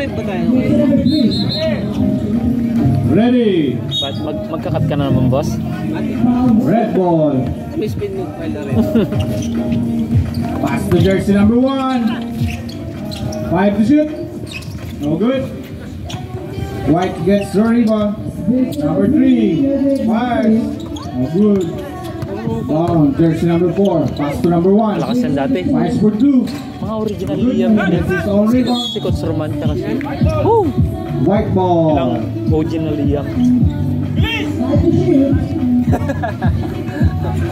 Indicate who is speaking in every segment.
Speaker 1: Mag-live ba tayo?
Speaker 2: Ready.
Speaker 3: Magkakat ka na naman, boss.
Speaker 2: Red ball.
Speaker 1: May spin move pala rin.
Speaker 2: Pass to jersey number 1. 5 to shoot. No good. White gets the rebound. Number 3. 5. No good. Down. Jersey number 4. Pass to number 1.
Speaker 3: Lakas yan dati.
Speaker 2: 5 for 2.
Speaker 3: Mga original Liam. Si Coach Roman tsaka si... Oh!
Speaker 2: White ball.
Speaker 3: Ilang original Liam.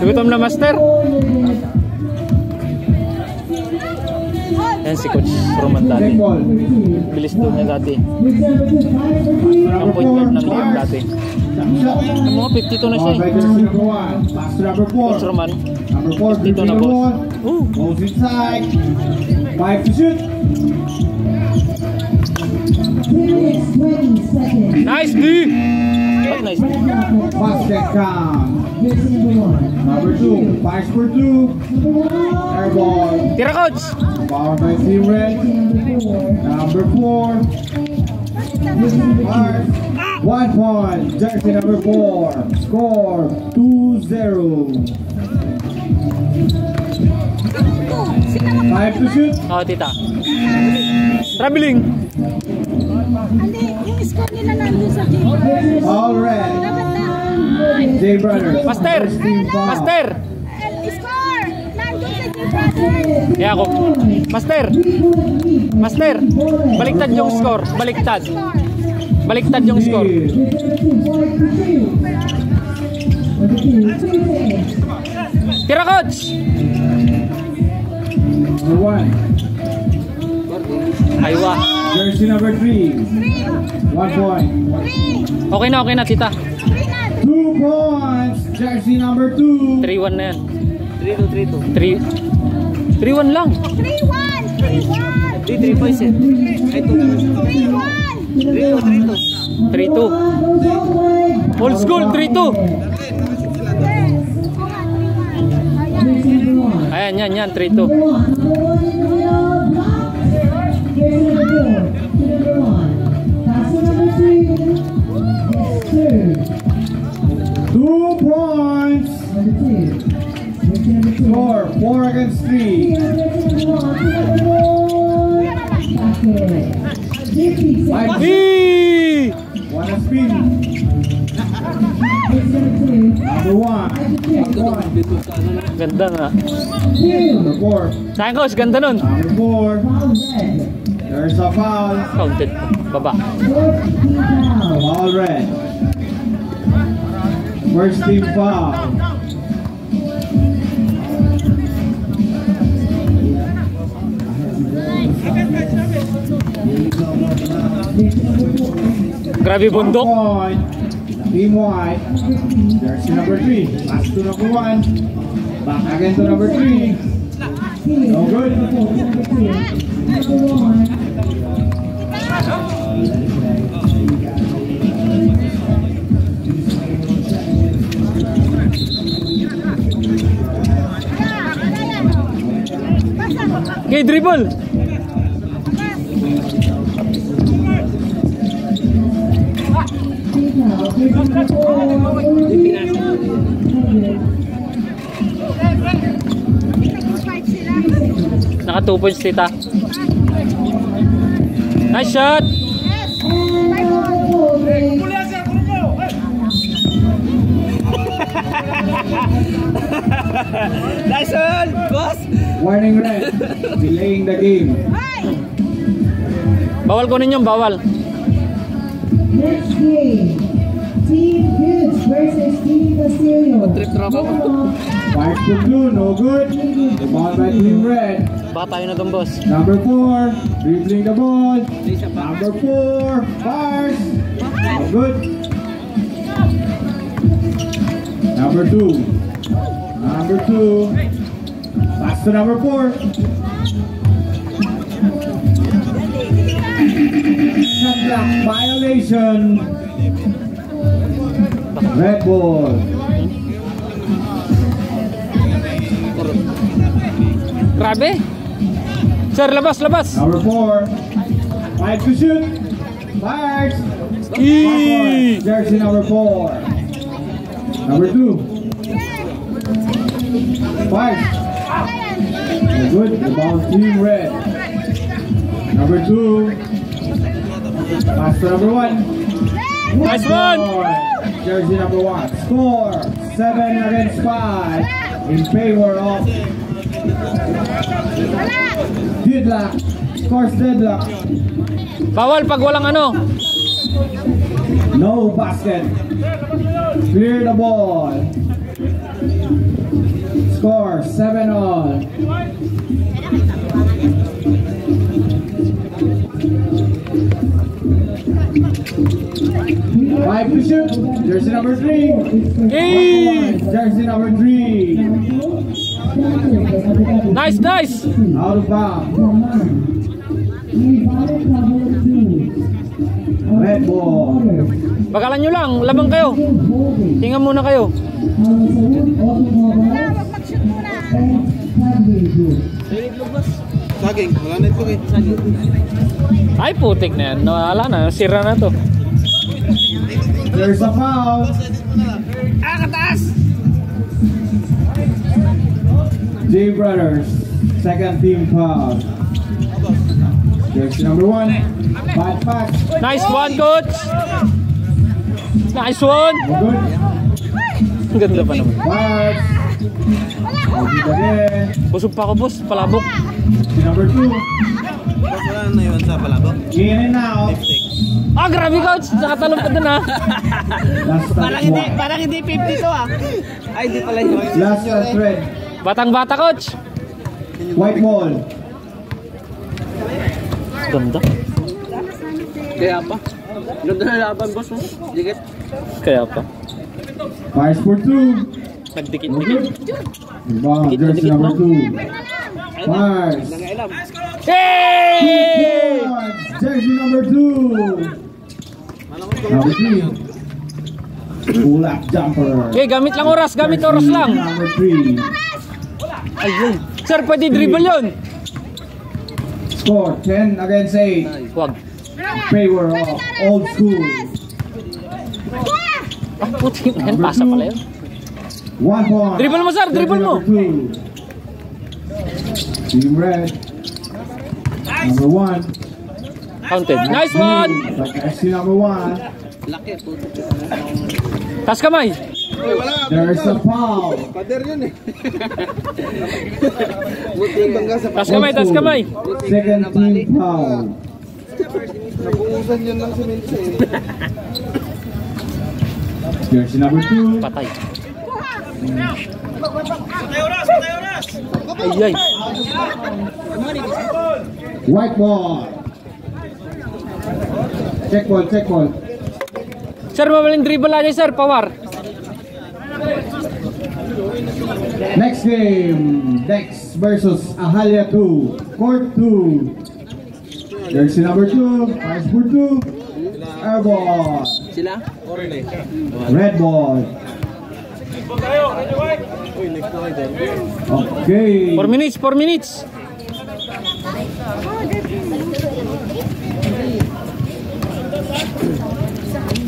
Speaker 3: Gutom na, master. Yan si Coach Roman dati. Bilis doon niya dati. Ang point guard ng Liam dati. Ang mga 52 na siya eh. Coach Roman. 52 na, boss.
Speaker 2: Goes inside. 5 to shoot.
Speaker 3: Nice D! What nice D?
Speaker 2: Basket count. Number 2. 5 for 2. Air ball.
Speaker 3: Tira, Coach!
Speaker 2: Powered by Team Red. Number 4. 1 point. Jersey number 4. Score 2-0. 5 to shoot.
Speaker 3: Oh, tita. Traveling.
Speaker 4: Hindi, yung score nila nandun sa game.
Speaker 2: All red. J Brothers.
Speaker 3: Master! Master!
Speaker 4: Score! Nandun sa J Brothers.
Speaker 3: Kaya ako. Master! Master! Baliktad yung score. Baliktad. Baliktad yung score. Tira, Coach!
Speaker 2: Number 1.
Speaker 3: Aywa.
Speaker 2: Jersey number 3. 1 point.
Speaker 3: Okay na, tita.
Speaker 2: 2 points. Jersey number 2.
Speaker 3: 3-1 na yan.
Speaker 1: 3-2.
Speaker 3: 3-1 lang.
Speaker 4: 3-1!
Speaker 1: 3 points eh. Ay, 2. 3-2.
Speaker 3: 3-2. Old school, 3-2. Ayan, yan, 3-2.
Speaker 2: 2 points. Score 4 against 3. 5
Speaker 3: Eee!
Speaker 2: 1 spin. Number 1.
Speaker 3: Ganda nga.
Speaker 2: Number 4.
Speaker 3: Saan, Coach? Ganda nun.
Speaker 2: Number 4. There's a foul.
Speaker 3: Counted. Baba.
Speaker 2: All red. First team foul.
Speaker 3: Grabe bundok.
Speaker 2: Point. Team white. Jersey number 3. Pass to number 1. Back again to number 3. No good.
Speaker 3: Okay, dribble. Naka 2 points, tita. Nice shot.
Speaker 1: Nice one, boss!
Speaker 2: Warning red. Delaying the game.
Speaker 3: Bawal kunin yung bawal.
Speaker 5: Next game, Team Goods versus Team Castillo.
Speaker 1: Trip tropa mo.
Speaker 2: 5 to blue, no good. The ball by Team Red.
Speaker 3: Baka tayo na dun, boss.
Speaker 2: Number 4, dribbling the ball. Number 4, bars. No good. Number 2. Number 2. Pass to number 4. Shot clock violation. Red ball.
Speaker 3: Grabe. Sir, labas, labas.
Speaker 2: Number 4. 5 to shoot. Fires.
Speaker 3: Eee!
Speaker 2: Jersey number 4. Number 2. Fires. Good. The ball team red. Number 2. Pass to number 1.
Speaker 3: Nice one!
Speaker 2: Jersey number 1. Score 7 against 5 in favor of Deadlock. Scores Deadlock.
Speaker 3: Bawal pag walang ano.
Speaker 2: No basket. Clear the ball. Score 7-all. Five to shoot. Jersey number 3.
Speaker 3: Yay!
Speaker 2: Jersey number 3.
Speaker 3: Nice, nice!
Speaker 2: Out of bounds. Red ball.
Speaker 3: Bagalan nyo lang, lamang kayo. Tingnan muna kayo.
Speaker 4: Mag-shoot muna.
Speaker 1: Saging, wala na ito eh.
Speaker 3: Ay, putik na yan. Wala na, sira na to.
Speaker 2: There's a foul.
Speaker 1: Kataas!
Speaker 2: J Brothers, second team foul. Jersey number 1. Bad pass.
Speaker 3: Nice one, coach! Nice one!
Speaker 2: Good.
Speaker 3: Ang ganda pa naman.
Speaker 2: Bad. Again.
Speaker 3: Busog pa ako, boss. Palabok.
Speaker 2: Jersey number 2.
Speaker 1: Wala na yun sa palabok.
Speaker 2: In and out.
Speaker 3: Ah, grabe, coach! Nakatalong pa dun, ha?
Speaker 2: Last
Speaker 1: Parang hindi 50 to ah. Ay, hindi pala yun.
Speaker 2: Last thread.
Speaker 3: Batang-bata, coach!
Speaker 2: White ball.
Speaker 3: Ganda.
Speaker 1: Kaya pa. Ganda na laban, boss mo. Dikit.
Speaker 3: Kaya pa.
Speaker 2: Fires for 2.
Speaker 3: Nagdikit-dikit.
Speaker 2: Rebound. Jersey number 2. Fires.
Speaker 1: Nangailam.
Speaker 3: Hey!
Speaker 2: Jersey number 2. Number 3. Pull up jumper.
Speaker 3: Okay, gamit lang oras. Gamit oras lang.
Speaker 2: Number 3.
Speaker 3: Ayun. Sir, pwede dribble yun.
Speaker 2: Score 10 against 8.
Speaker 3: Huwag.
Speaker 2: Favor of old school.
Speaker 3: Ah, putik na yan. Pasa pala yun.
Speaker 2: 1 point.
Speaker 3: Dribble mo, sir. Dribble mo.
Speaker 2: Number 2. Team red. Number 1.
Speaker 3: Counted. Nice one!
Speaker 2: Jersey number 1.
Speaker 1: Laki po.
Speaker 3: Tas kamay.
Speaker 2: There's a foul.
Speaker 1: Pader yun eh. Buti bangga sa
Speaker 3: Tas kamay, tas kamay.
Speaker 2: Second team foul.
Speaker 1: nabuusan yun lang si Mince eh.
Speaker 2: Jersey number 2.
Speaker 3: Patay. Ay, ay.
Speaker 2: White ball. Check ball, check ball.
Speaker 3: Sir, mamaling dribble aja, sir. Pawar.
Speaker 2: Next game, Dex versus Ahalia 2, Court 2. Jersey number 2, Ice for 2, air ball,
Speaker 1: Sila? Orne.
Speaker 2: red ball. Okay.
Speaker 3: 4 minutes, 4 minutes.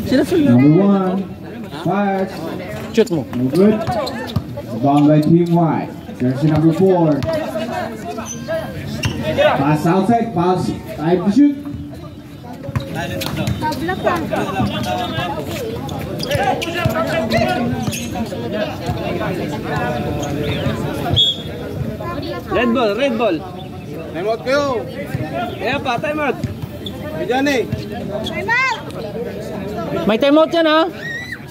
Speaker 1: Sila
Speaker 2: Number 1, fires,
Speaker 3: Shoot mo.
Speaker 2: no good. Bound by Team White. Jersey number 4. Pass outside, pass, time to shoot.
Speaker 4: Tabla pa.
Speaker 1: Red ball, red ball. Time out kayo. Kaya pa, time out. May dyan eh.
Speaker 4: Time out!
Speaker 3: May timeout yan, ha?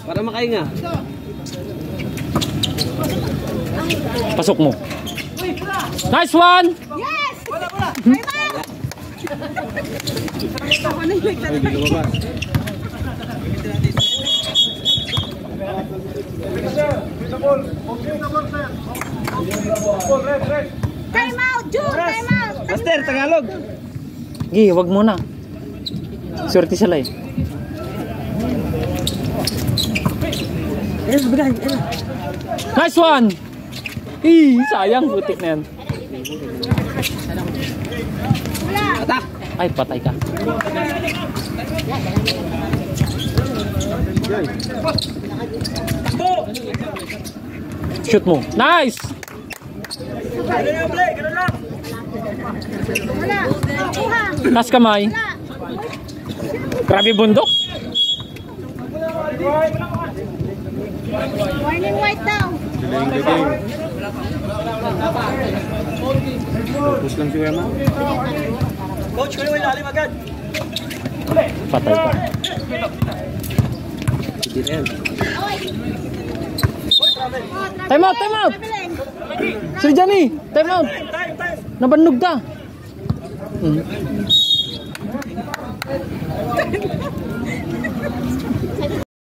Speaker 1: Para makahinga.
Speaker 3: Pasok mo. Nice one!
Speaker 4: Yes! Time out! Ako na yung nagtatay. Time out, Jun! Time out!
Speaker 1: Master, Tagalog.
Speaker 3: Gi, wag mo na. Swerte sila eh. Nice one! Sayang, putik na yan.
Speaker 1: Atak.
Speaker 3: Ay, patay ka. Shoot mo. Nice!
Speaker 4: Wala. Kuha.
Speaker 3: Taas kamay.
Speaker 4: Wala.
Speaker 3: Grabe bundok.
Speaker 4: Warning white daw.
Speaker 1: Tapos lang si Kuya Ma.
Speaker 3: Patay ka. Time out, time out! Sir Johnny, time out! Nabannog ka.